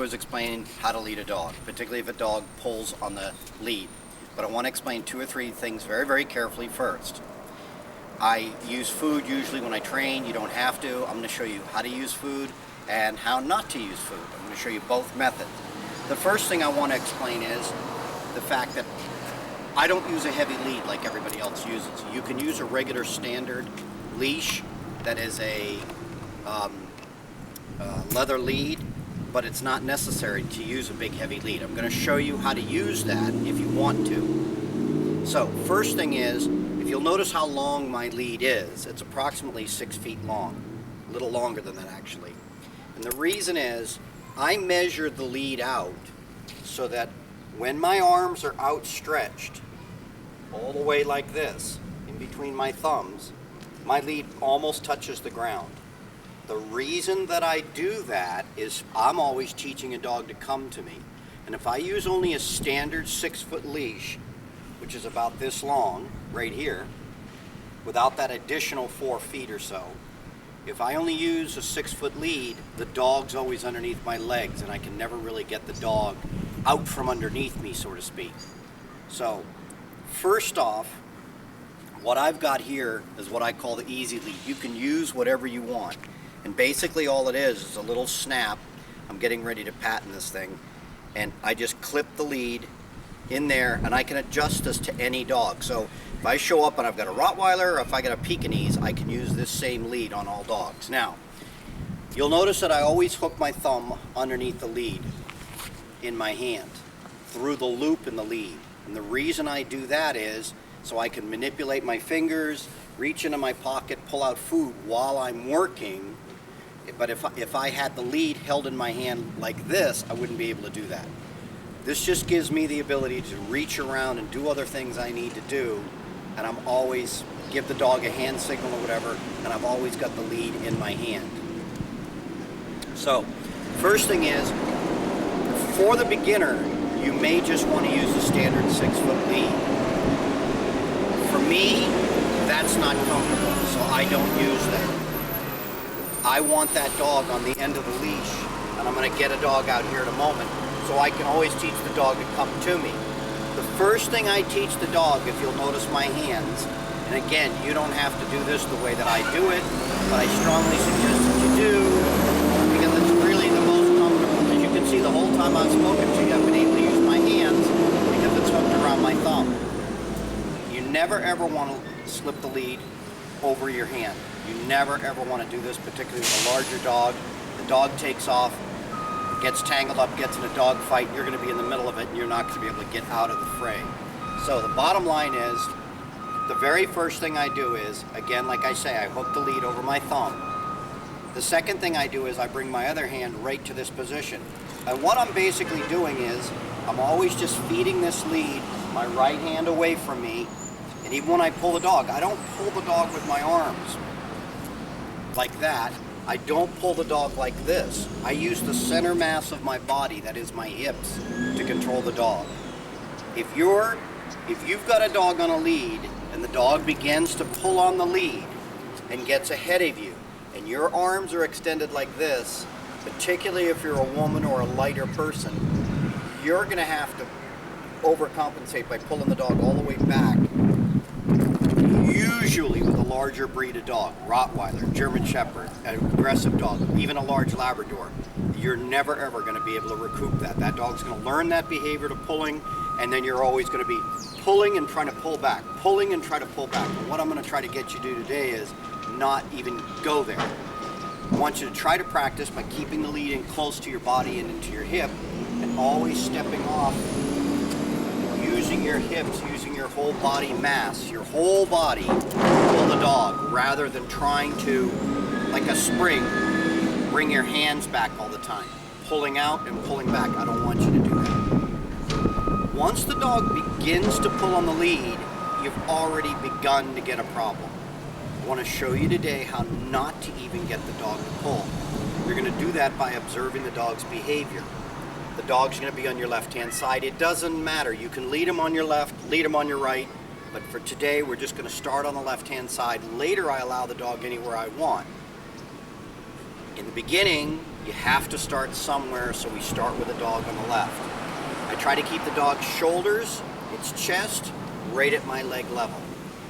Was explaining how to lead a dog, particularly if a dog pulls on the lead. But I want to explain two or three things very, very carefully first. I use food usually when I train. You don't have to. I'm going to show you how to use food and how not to use food. I'm going to show you both methods. The first thing I want to explain is the fact that I don't use a heavy lead like everybody else uses. You can use a regular standard leash that is a leather lead, but it's not necessary to use a big heavy lead. I'm going to show you how to use that if you want to. So first thing is, if you'll notice how long my lead is, it's approximately 6 feet long, a little longer than that actually. And the reason is, I measure the lead out so that when my arms are outstretched all the way like this, in between my thumbs, my lead almost touches the ground. The reason that I do that is I'm always teaching a dog to come to me. And if I use only a standard 6-foot leash, which is about this long, right here, without that additional 4 feet or so, if I only use a 6-foot lead, the dog's always underneath my legs and I can never really get the dog out from underneath me, so to speak. So, first off, what I've got here is what I call the easy lead. You can use whatever you want. And basically all it is a little snap. I'm getting ready to patent this thing. And I just clip the lead in there and I can adjust this to any dog. So if I show up and I've got a Rottweiler or if I got a Pekingese, I can use this same lead on all dogs. Now, you'll notice that I always hook my thumb underneath the lead in my hand, through the loop in the lead. And the reason I do that is so I can manipulate my fingers, reach into my pocket, pull out food while I'm working. But if I had the lead held in my hand like this, I wouldn't be able to do that. This just gives me the ability to reach around and do other things I need to do, and I'm always give the dog a hand signal or whatever, and I've always got the lead in my hand. So, first thing is, for the beginner, you may just want to use the standard 6-foot lead. For me, that's not comfortable, so I don't use that. I want that dog on the end of the leash, and I'm going to get a dog out here in a moment, so I can always teach the dog to come to me. The first thing I teach the dog, if you'll notice my hands, and again, you don't have to do this the way that I do it, but I strongly suggest that you do, because it's really the most comfortable. As you can see, the whole time I've spoken to you, I've been able to use my hands because it's hooked around my thumb. You never ever want to slip the lead over your hand. You never ever want to do this, particularly with a larger dog. The dog takes off, gets tangled up, gets in a dog fight, you're going to be in the middle of it and you're not going to be able to get out of the fray. So the bottom line is, the very first thing I do is, again, like I say, I hook the lead over my thumb. The second thing I do is I bring my other hand right to this position. And what I'm basically doing is, I'm always just feeding this lead, my right hand away from me, and even when I pull the dog, I don't pull the dog with my arms like that. I don't pull the dog like this. I use the center mass of my body, that is my hips, to control the dog. If you've got a dog on a lead and the dog begins to pull on the lead and gets ahead of you and your arms are extended like this, particularly if you're a woman or a lighter person, you're going to have to overcompensate by pulling the dog all the way back. Usually with a larger breed of dog, Rottweiler, German Shepherd, an aggressive dog, even a large Labrador, you're never ever going to be able to recoup that. That dog's going to learn that behavior to pulling, and then you're always going to be pulling and trying to pull back, pulling and try to pull back. And what I'm going to try to get you to do today is not even go there. I want you to try to practice by keeping the lead in close to your body and into your hip, and always stepping off, using your hips, using your whole body mass, your whole body, to pull the dog, rather than trying to, like a spring, bring your hands back all the time. Pulling out and pulling back. I don't want you to do that. Once the dog begins to pull on the lead, you've already begun to get a problem. I want to show you today how not to even get the dog to pull. You're going to do that by observing the dog's behavior. The dog's going to be on your left-hand side. It doesn't matter. You can lead him on your left, lead him on your right, but for today, we're just going to start on the left-hand side. Later, I allow the dog anywhere I want. In the beginning, you have to start somewhere, so we start with the dog on the left. I try to keep the dog's shoulders, its chest, right at my leg level.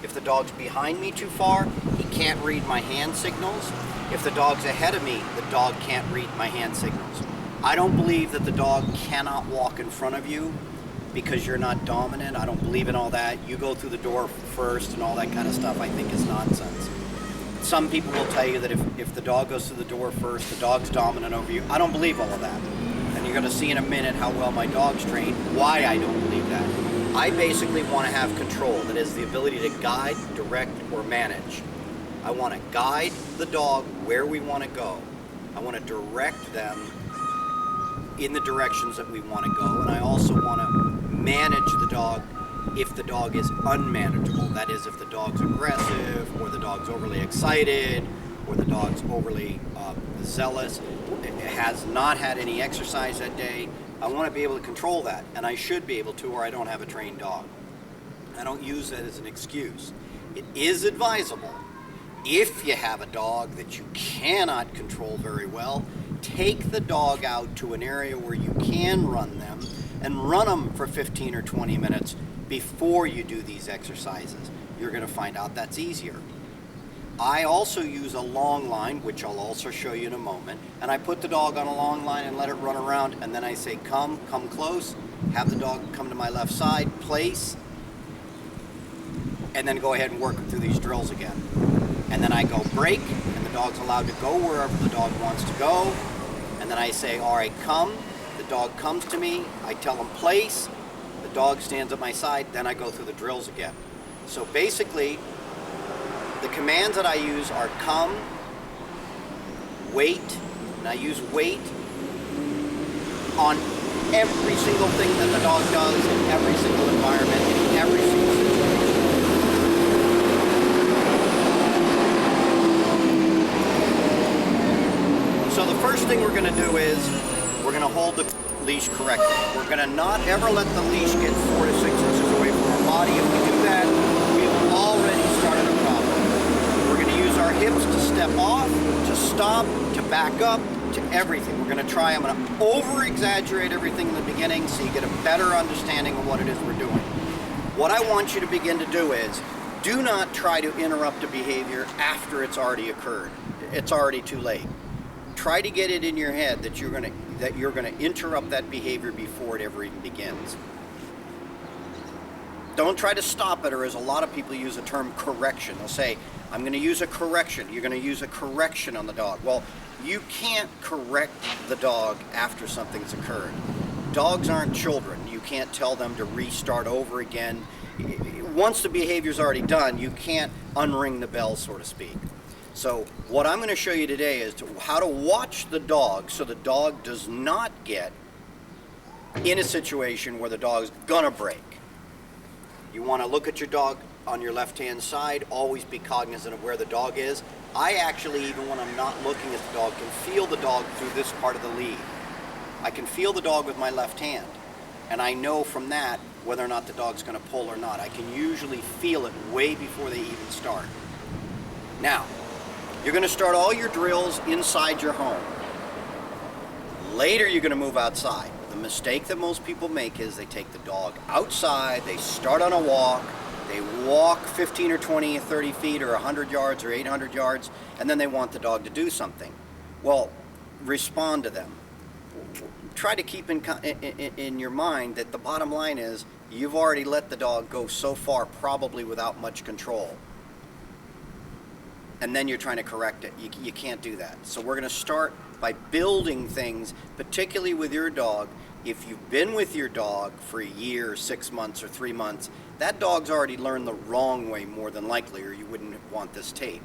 If the dog's behind me too far, he can't read my hand signals. If the dog's ahead of me, the dog can't read my hand signals. I don't believe that the dog cannot walk in front of you because you're not dominant. I don't believe in all that. You go through the door first and all that kind of stuff I think is nonsense. Some people will tell you that if the dog goes through the door first, the dog's dominant over you. I don't believe all of that. And you're going to see in a minute how well my dog's trained, why I don't believe that. I basically want to have control. That is the ability to guide, direct, or manage. I want to guide the dog where we want to go. I want to direct them in the directions that we want to go. And I also want to manage the dog if the dog is unmanageable. That is, if the dog's aggressive, or the dog's overly excited, or the dog's overly zealous, has not had any exercise that day. I want to be able to control that, and I should be able to, or I don't have a trained dog. I don't use that as an excuse. It is advisable, if you have a dog that you cannot control very well, take the dog out to an area where you can run them, and run them for 15 or 20 minutes before you do these exercises. You're going to find out that's easier. I also use a long line, which I'll also show you in a moment, and I put the dog on a long line and let it run around, and then I say come close, have the dog come to my left side, place, and then go ahead and work through these drills again. And then I go break, and the dog's allowed to go wherever the dog wants to go, and then I say, all right, come, the dog comes to me, I tell him place, the dog stands at my side, then I go through the drills again. So basically, the commands that I use are come, wait, and I use wait on every single thing that the dog does in every single environment, in every single situation. So the first thing we're going to do is we're going to hold the leash correctly. We're going to not ever let the leash get 4 to 6 inches away from our body. If we do that, we've already started a problem. We're going to use our hips to step off, to stop, to back up, to everything. We're going to try, I'm going to over-exaggerate everything in the beginning so you get a better understanding of what it is we're doing. What I want you to begin to do is, do not try to interrupt a behavior after it's already occurred. It's already too late. Try to get it in your head that you're going to interrupt that behavior before it ever even begins. Don't try to stop it, or as a lot of people use the term correction. They'll say, I'm going to use a correction. You're going to use a correction on the dog. Well, you can't correct the dog after something's occurred. Dogs aren't children. You can't tell them to restart over again. Once the behavior's already done, you can't unring the bell, so to speak. So what I'm going to show you today is how to watch the dog so the dog does not get in a situation where the dog's going to break. You want to look at your dog on your left-hand side, always be cognizant of where the dog is. I actually, even when I'm not looking at the dog, can feel the dog through this part of the lead. I can feel the dog with my left hand, and I know from that whether or not the dog's going to pull or not. I can usually feel it way before they even start. Now, you're going to start all your drills inside your home. Later, you're going to move outside. The mistake that most people make is they take the dog outside, they start on a walk, they walk 15 or 20 or 30 feet or 100 yards or 800 yards, and then they want the dog to do something. Well, respond to them. Try to keep in your mind that the bottom line is you've already let the dog go so far, probably without much control. And then you're trying to correct it. You can't do that. So we're going to start by building things, particularly with your dog. If you've been with your dog for a year, 6 months, or 3 months, that dog's already learned the wrong way more than likely, or you wouldn't want this tape.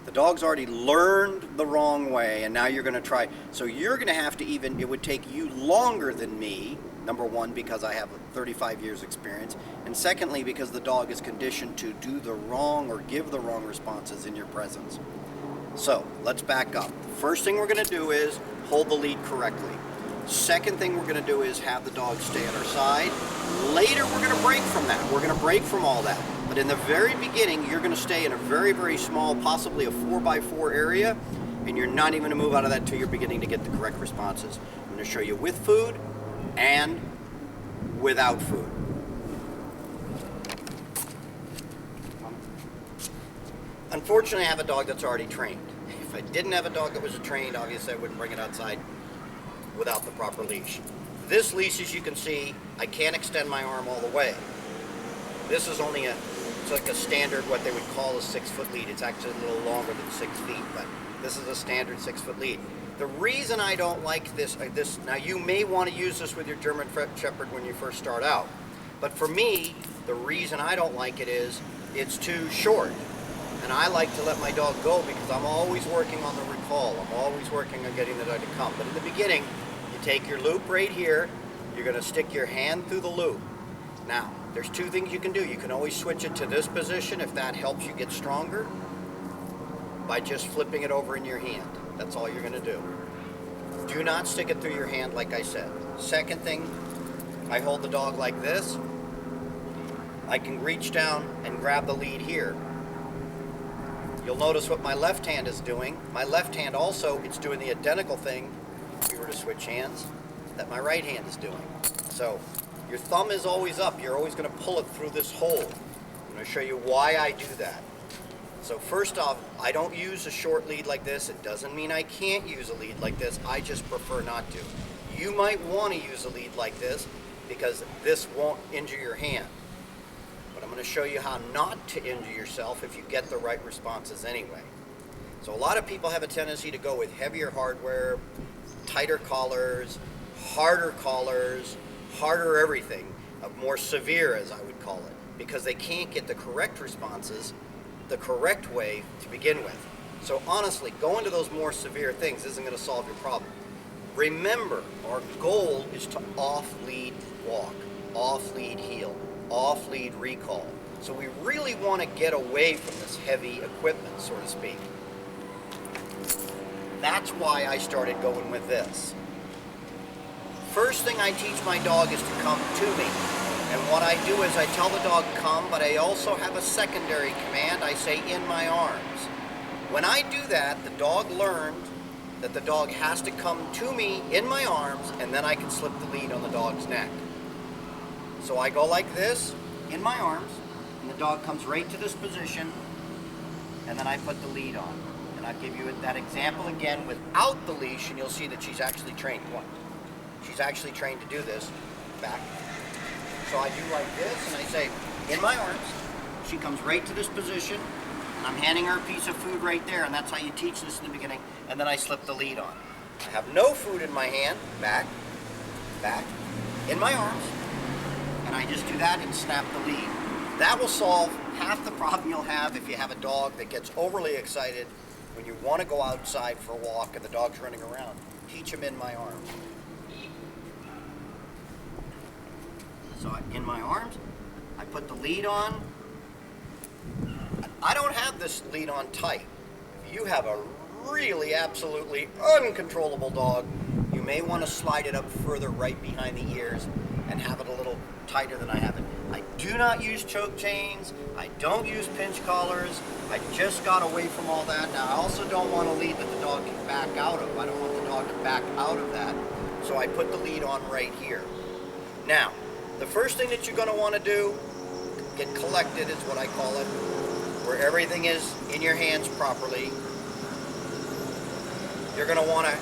The dog's already learned the wrong way, and now you're going to try. So you're going to have to it would take you longer than me, number one, because I have 35 years experience, and secondly, because the dog is conditioned to do the wrong or give the wrong responses in your presence. So let's back up. First thing we're going to do is hold the lead correctly. Second thing we're going to do is have the dog stay at our side. Later, we're going to break from that. We're going to break from all that. But in the very beginning, you're going to stay in a very, very small, possibly a 4x4 area, and you're not even going to move out of that until you're beginning to get the correct responses. I'm going to show you with food and without food. Unfortunately, I have a dog that's already trained. If I didn't have a dog that was trained, obviously I wouldn't bring it outside without the proper leash. This leash, as you can see, I can't extend my arm all the way. This is only it's like a standard, what they would call a 6-foot lead. It's actually a little longer than 6 feet, but this is a standard 6-foot lead. The reason I don't like this, now you may want to use this with your German Shepherd when you first start out, but for me, the reason I don't like it is it's too short. And I like to let my dog go because I'm always working on the recall. I'm always working on getting the dog to come. But in the beginning, you take your loop right here. You're going to stick your hand through the loop. Now, there's two things you can do. You can always switch it to this position if that helps you get stronger by just flipping it over in your hand. That's all you're going to do. Do not stick it through your hand like I said. Second thing, I hold the dog like this. I can reach down and grab the lead here. You'll notice what my left hand is doing. My left hand also, it's doing the identical thing, if we were to switch hands, that my right hand is doing. So your thumb is always up. You're always going to pull it through this hole. I'm going to show you why I do that. So first off, I don't use a short lead like this. It doesn't mean I can't use a lead like this. I just prefer not to. You might want to use a lead like this because this won't injure your hand. But I'm going to show you how not to injure yourself if you get the right responses anyway. So a lot of people have a tendency to go with heavier hardware, tighter collars, harder everything, more severe as I would call it, because they can't get the correct responses the correct way to begin with. So honestly, going to those more severe things isn't going to solve your problem. Remember, our goal is to off-lead walk, off-lead heel, off-lead recall. So we really want to get away from this heavy equipment, so to speak. That's why I started going with this. First thing I teach my dog is to come to me. And what I do is I tell the dog come, but I also have a secondary command. I say in my arms. When I do that, the dog learned that the dog has to come to me in my arms, and then I can slip the lead on the dog's neck. So I go like this, in my arms, and the dog comes right to this position, and then I put the lead on. And I'll give you that example again without the leash, and you'll see that she's actually trained. She's actually trained to do this. Back. So I do like this, and I say, in my arms. She comes right to this position, and I'm handing her a piece of food right there, and that's how you teach this in the beginning, and then I slip the lead on. I have no food in my hand, back, in my arms, and I just do that and snap the lead. That will solve half the problem you'll have if you have a dog that gets overly excited when you want to go outside for a walk and the dog's running around. Teach him in my arms. So in my arms, I put the lead on. I don't have this lead on tight. If you have a really absolutely uncontrollable dog, you may want to slide it up further right behind the ears and have it a little tighter than I have it. I do not use choke chains. I don't use pinch collars. I just got away from all that. Now I also don't want a lead that the dog can back out of. I don't want the dog to back out of that. So I put the lead on right here. Now, the first thing that you're going to want to do, get collected is what I call it, where everything is in your hands properly. You're going to want to,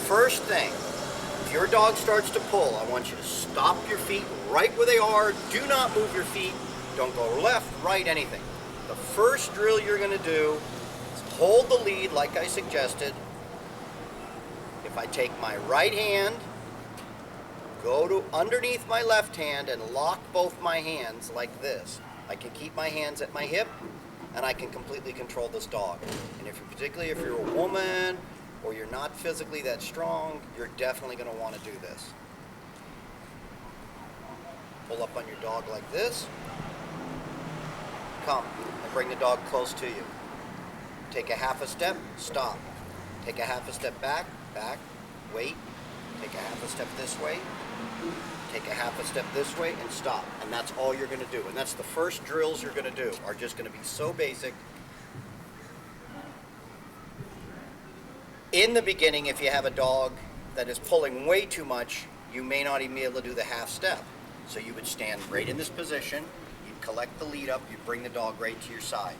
first thing, if your dog starts to pull, I want you to stop your feet right where they are. Do not move your feet. Don't go left, right, anything. The first drill you're going to do is hold the lead like I suggested. If I take my right hand, go to underneath my left hand and lock both my hands like this. I can keep my hands at my hip, and I can completely control this dog. And particularly if you're a woman or you're not physically that strong, you're definitely going to want to do this. Pull up on your dog like this. Come and bring the dog close to you. Take a half a step, stop. Take a half a step back, wait. Take a half a step this way. Take a half a step this way and stop. And that's all you're going to do. And that's the first drills you're going to do, are just going to be so basic. In the beginning, if you have a dog that is pulling way too much, you may not even be able to do the half step. So you would stand right in this position, you'd collect the lead up, you'd bring the dog right to your side.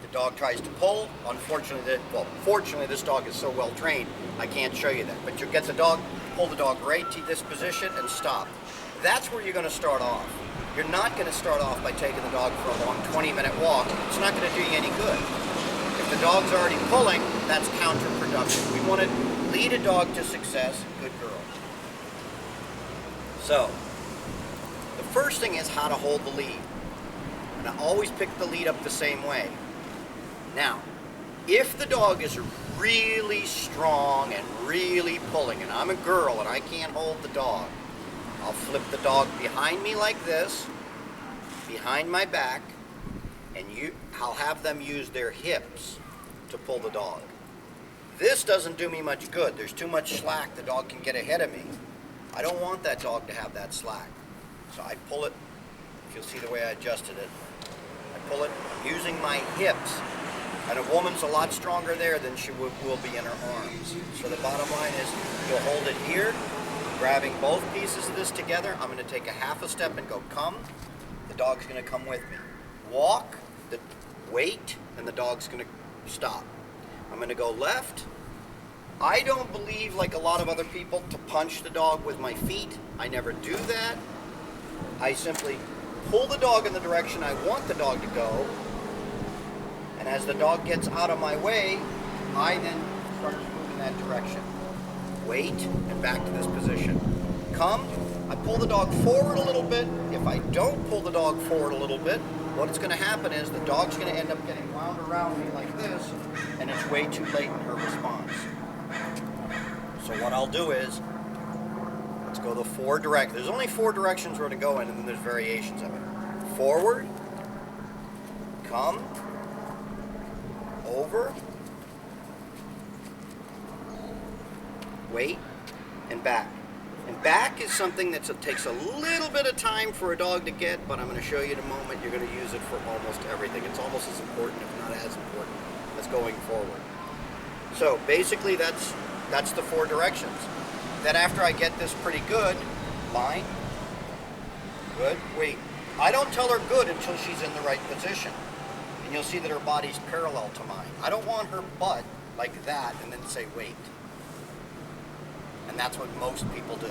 The dog tries to pull. Unfortunately, fortunately this dog is so well trained, I can't show you that. But you get the dog, pull the dog right to this position and stop. That's where you're going to start off. You're not going to start off by taking the dog for a long 20-minute walk. It's not going to do you any good. If the dog's already pulling, that's counterproductive. We want to lead a dog to success. Good girl. So, the first thing is how to hold the lead. And I always pick the lead up the same way. Now, if the dog is really strong and really pulling, and I'm a girl and I can't hold the dog, I'll flip the dog behind me like this, behind my back, and I'll have them use their hips to pull the dog. This doesn't do me much good. There's too much slack. The dog can get ahead of me. I don't want that dog to have that slack. So I pull it, if you'll see the way I adjusted it, I pull it using my hips. And a woman's a lot stronger there than she will be in her arms. So the bottom line is you'll hold it here, grabbing both pieces of this together. I'm going to take a half a step and go come. The dog's going to come with me. Walk, wait, and the dog's going to stop. I'm going to go left. I don't believe, like a lot of other people, to punch the dog with my feet. I never do that. I simply pull the dog in the direction I want the dog to go. And as the dog gets out of my way, I then start to move in that direction. Wait, and back to this position. Come, I pull the dog forward a little bit. If I don't pull the dog forward a little bit, what's going to happen is the dog's going to end up getting wound around me like this, and it's way too late in her response. So what I'll do is, let's go the 4 directions. There's only 4 directions we're going to go in, and then there's variations of it. Forward, come, over, wait, and back. And back is something that takes a little bit of time for a dog to get, but I'm going to show you in a moment. You're going to use it for almost everything. It's almost as important, if not as important, as going forward. So basically that's the 4 directions. Then after I get this pretty good, line, good, wait. I don't tell her good until she's in the right position. And you'll see that her body's parallel to mine. I don't want her butt like that and then say wait. And that's what most people do.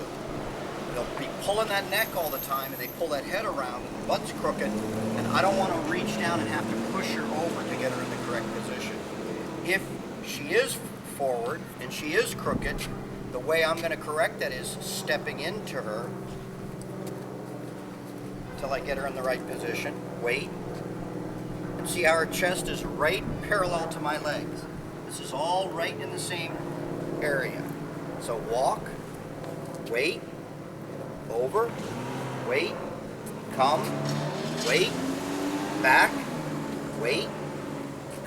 They'll be pulling that neck all the time and they pull that head around and the butt's crooked, and I don't want to reach down and have to push her over to get her in the correct position. If she is forward and she is crooked, the way I'm going to correct that is stepping into her till I get her in the right position. Wait. And see how her chest is right parallel to my legs. This is all right in the same area. So walk, wait, over, wait, come, wait, back, wait,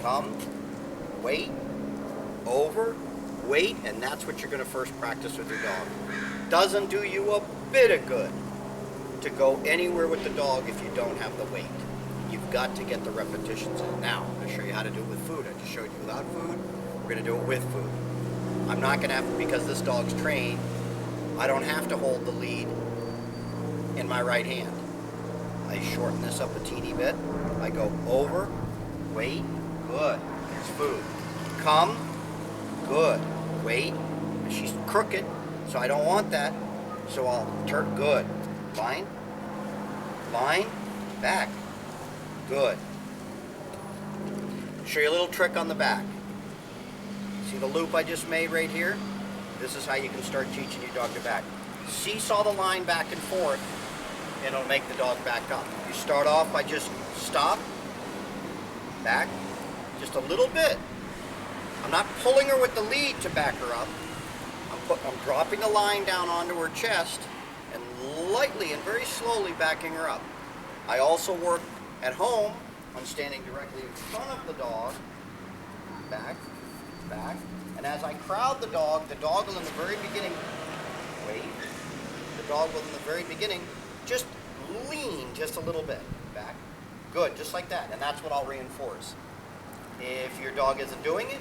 come, wait, over, wait, and that's what you're going to first practice with your dog. Doesn't do you a bit of good to go anywhere with the dog if you don't have the weight. You've got to get the repetitions in. Now, I'm going to show you how to do it with food. I just showed you without food. We're going to do it with food. I'm not going to have to, because this dog's trained, I don't have to hold the lead in my right hand. I shorten this up a teeny bit. I go over, wait, good. Here's food. Come, good. Wait. She's crooked, so I don't want that. So I'll turn, good. Line, back. Good. Show you a little trick on the back. See the loop I just made right here? This is how you can start teaching your dog to back. Seesaw the line back and forth, and it'll make the dog back up. You start off by just stop, back, just a little bit. I'm not pulling her with the lead to back her up. I'm dropping the line down onto her chest and lightly and very slowly backing her up. I also work at home on standing directly in front of the dog, back, and as I crowd the dog will in the very beginning, wait, the dog will in the very beginning just lean just a little bit, back, good, just like that, and that's what I'll reinforce. If your dog isn't doing it,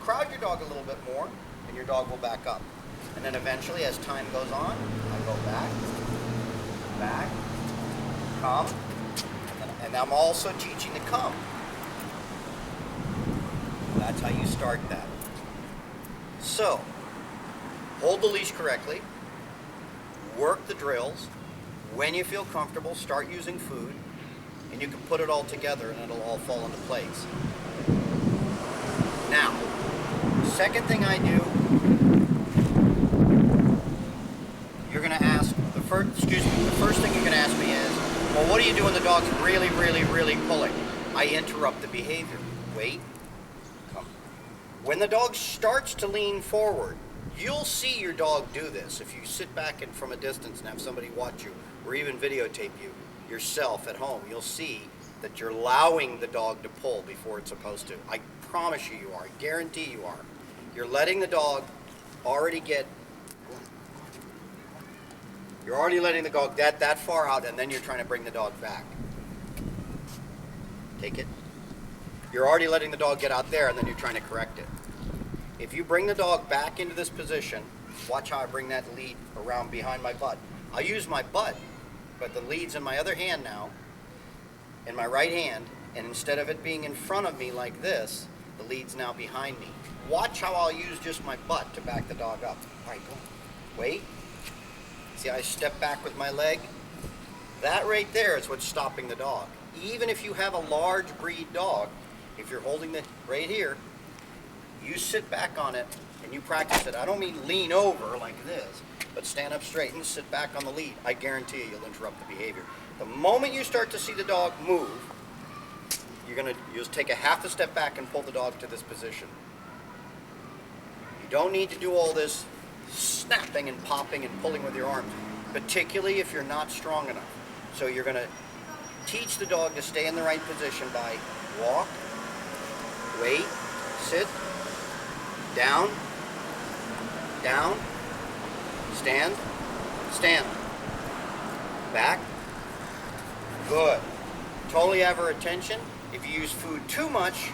crowd your dog a little bit more, and your dog will back up. And then eventually, as time goes on, I go back, come, and I'm also teaching to come. That's how you start that. So, hold the leash correctly, work the drills. When you feel comfortable, start using food, and you can put it all together and it'll all fall into place. Now, second thing I do, you're going to ask, the first thing you're going to ask me is, well, what do you do when the dog's really, really, really pulling? I interrupt the behavior. Wait, come. When the dog starts to lean forward, you'll see your dog do this. If you sit back and from a distance and have somebody watch you, or even videotape you yourself at home, you'll see that you're allowing the dog to pull before it's supposed to. I promise you are. I guarantee you are. You're letting the dog already get, you're already letting the dog that far out, and then you're trying to bring the dog back. Take it. You're already letting the dog get out there, and then you're trying to correct it. If you bring the dog back into this position, watch how I bring that lead around behind my butt. I use my butt, but the lead's in my other hand now, in my right hand, and instead of it being in front of me like this, the lead's now behind me. Watch how I'll use just my butt to back the dog up. All right, go. Wait. See how I step back with my leg? That right there is what's stopping the dog. Even if you have a large breed dog, if you're holding it right here, you sit back on it and you practice it. I don't mean lean over like this, but stand up straight and sit back on the lead. I guarantee you, you'll interrupt the behavior. The moment you start to see the dog move, you'll just take a half a step back and pull the dog to this position. You don't need to do all this snapping and popping and pulling with your arms, particularly if you're not strong enough. So you're going to teach the dog to stay in the right position by walk, wait, sit, down, down, stand, stand, back. Good. Totally have her attention. If you use food too much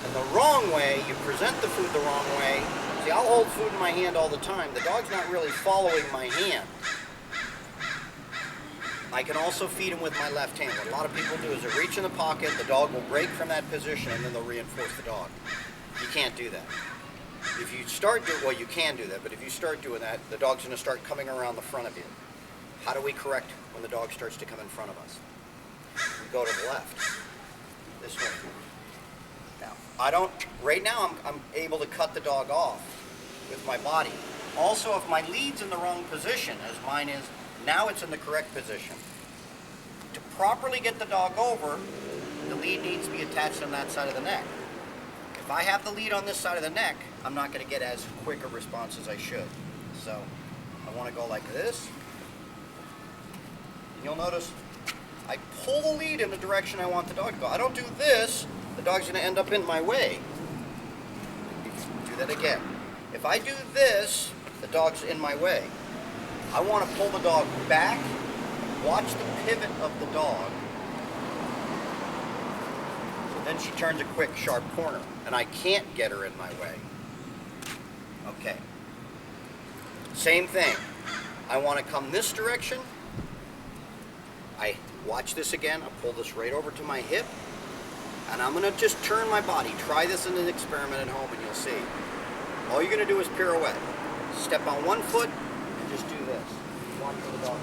and the wrong way, you present the food the wrong way. See, I'll hold food in my hand all the time. The dog's not really following my hand. I can also feed him with my left hand. What a lot of people do is they reach in the pocket, the dog will break from that position, and then they'll reinforce the dog. You can't do that. If you start doing, well, you can do that, but if you start doing that, the dog's going to start coming around the front of you. How do we correct when the dog starts to come in front of us? We go to the left. This way. Now, right now I'm able to cut the dog off with my body. Also, if my lead's in the wrong position, as mine is, now it's in the correct position. To properly get the dog over, the lead needs to be attached on that side of the neck. If I have the lead on this side of the neck, I'm not going to get as quick a response as I should. So, I want to go like this. And you'll notice I pull the lead in the direction I want the dog to go. I don't do this, the dog's going to end up in my way. Do that again. If I do this, the dog's in my way. I want to pull the dog back, watch the pivot of the dog. So then she turns a quick, sharp corner, and I can't get her in my way. Okay. Same thing. I want to come this direction. I watch this again. I'll pull this right over to my hip, and I'm going to just turn my body. Try this in an experiment at home, and you'll see. All you're going to do is pirouette. Step on one foot, and just do this. Watch for the dog.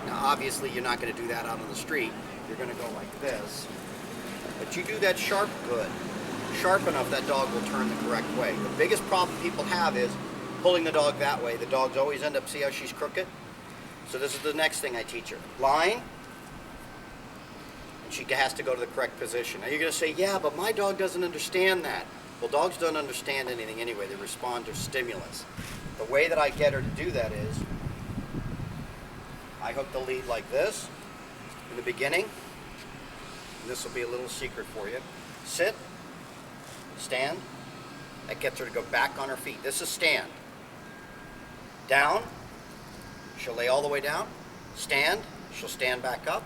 Now, obviously, you're not going to do that out on the street. You're going to go like this. But you do that sharp good. Sharp enough, that dog will turn the correct way. The biggest problem people have is pulling the dog that way. The dogs always end up, see how she's crooked? So this is the next thing I teach her. Line, and she has to go to the correct position. Now you're going to say, yeah, but my dog doesn't understand that. Well, dogs don't understand anything anyway. They respond to stimulus. The way that I get her to do that is, I hook the lead like this in the beginning. And this will be a little secret for you. Sit, stand. That gets her to go back on her feet. This is stand. Down. She'll lay all the way down. Stand. She'll stand back up.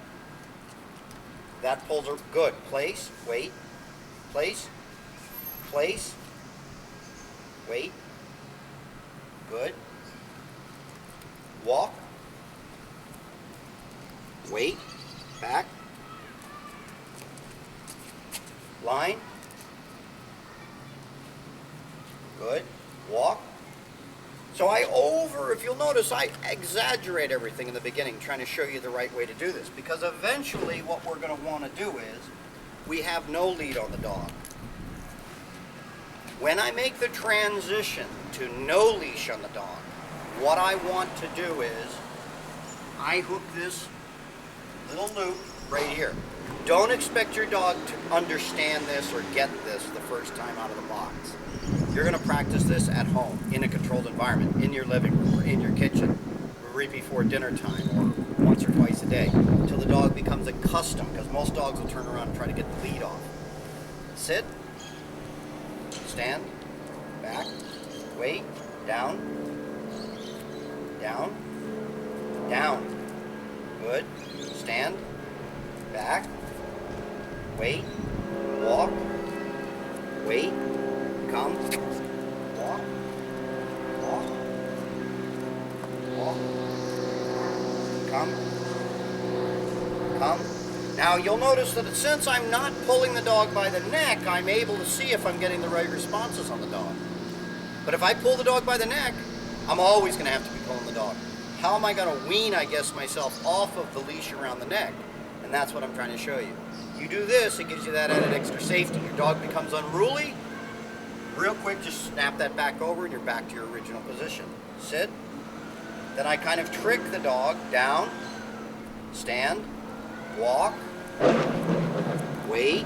That pulls her. Good. Place. Wait. Place. Place. Wait. Good. Walk. Wait. Back. Line. Good. Walk. So if you'll notice, I exaggerate everything in the beginning, trying to show you the right way to do this, because eventually what we're going to want to do is, we have no lead on the dog. When I make the transition to no leash on the dog, what I want to do is, I hook this little loop right here. Don't expect your dog to understand this or get this the first time out of the box. You're going to practice this at home, in a controlled environment, in your living room, or in your kitchen, right before dinner time, or once or twice a day, until the dog becomes accustomed, because most dogs will turn around and try to get the lead off. Sit, stand, back, wait, down, down, down. Good. Stand, back, wait, walk, wait, come, walk, walk, walk, come, come. Now you'll notice that since I'm not pulling the dog by the neck, I'm able to see if I'm getting the right responses on the dog. But if I pull the dog by the neck, I'm always going to have to be pulling the dog. How am I going to wean, I guess, myself off of the leash around the neck? And that's what I'm trying to show you. You do this, it gives you that added extra safety. Your dog becomes unruly, real quick, just snap that back over and you're back to your original position. Sit. Then I kind of trick the dog down, stand, walk, wait.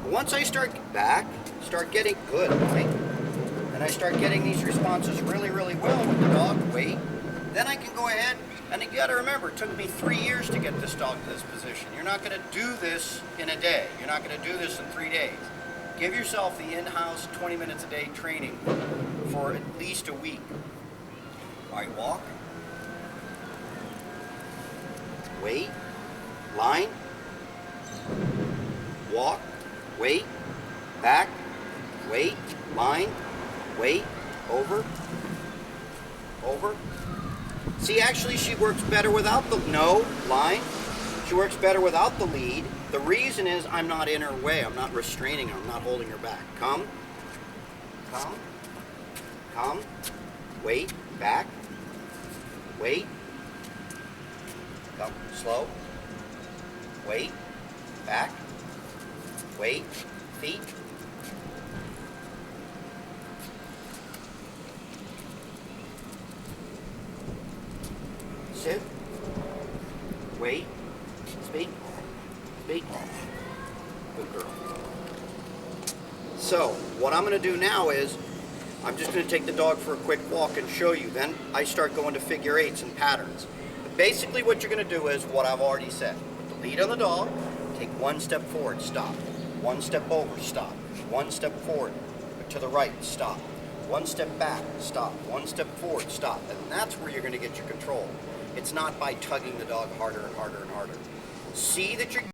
Once I start back, start getting good, right? And I start getting these responses really, really well with the dog, wait. Then I can go ahead, and you got to remember, it took me 3 years to get this dog to this position. You're not going to do this in a day. You're not going to do this in 3 days. Give yourself the in-house 20 minutes a day training for at least a week. All right, walk. Wait. Line. Walk. Wait. Back. Wait. Line. Wait. Over. Over. See, actually, she works better without the line. She works better without the lead. The reason is I'm not in her way. I'm not restraining her. I'm not holding her back. Come. Come. Come. Wait. Back. Wait. Come. Slow. Wait. Back. Wait. Feet. Sit. Wait. Speak. Speak. Good girl. So, what I'm going to do now is, I'm just going to take the dog for a quick walk and show you. Then I start going to figure eights and patterns. But basically what you're going to do is what I've already said. Put the lead on the dog, take one step forward, stop. One step over, stop. One step forward, to the right, stop. One step back, stop. One step forward, stop. And that's where you're going to get your control. It's not by tugging the dog harder and harder and harder. See that you're